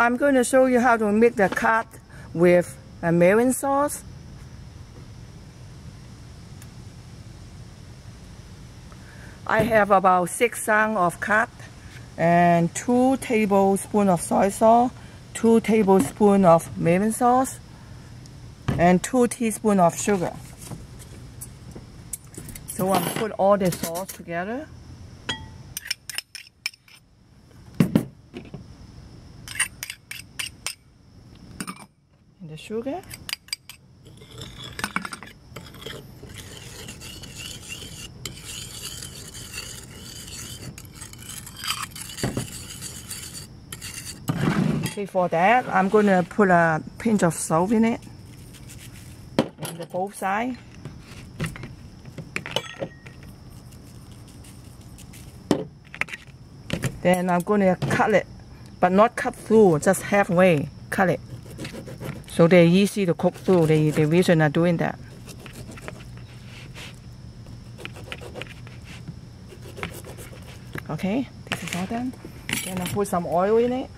I'm going to show you how to make the cod with a mirin sauce. I have about 6 ounces of cod and 2 tablespoons of soy sauce, 2 tablespoons of mirin sauce, and 2 teaspoons of sugar. So I'm put all the sauce together. And the sugar. Okay, for that, I'm going to put a pinch of salt in it, on both sides. Then I'm going to cut it, but not cut through, just halfway, cut it. So they're easy to cook through, the reason I'm doing that. Okay, this is all done. Then I put some oil in it.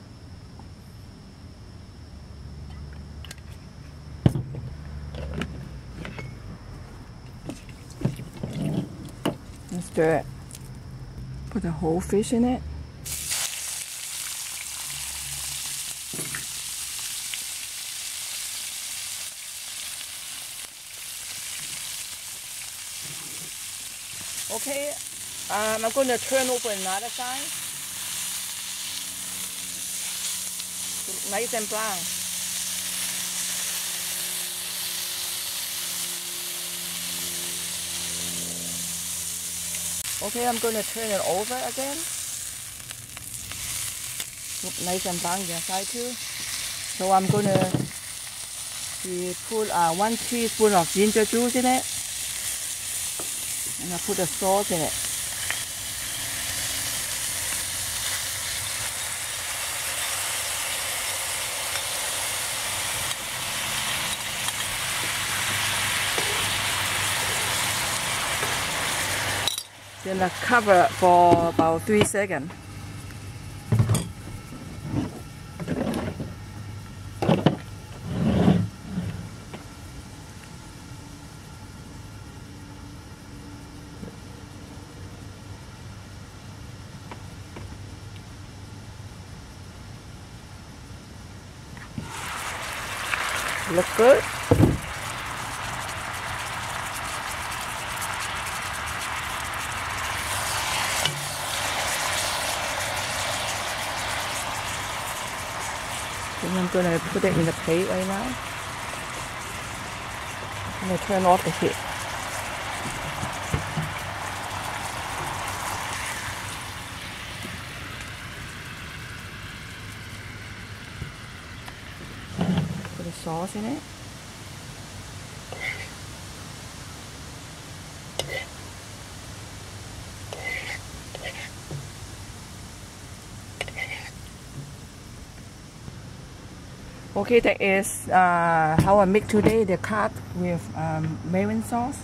And stir it. Put the whole fish in it. Okay, I'm going to turn over another side. Nice and brown. Okay, I'm going to turn it over again. Look nice and brown the side too. So I'm going to put 1 teaspoon of ginger juice in it. And I put the sauce in it. Then I cover it for about 3 seconds. Look good. Then I'm going to put it in the plate right now. I'm going to turn off the heat. Put the sauce in it. Okay, that is how I make today the cod with mirin sauce.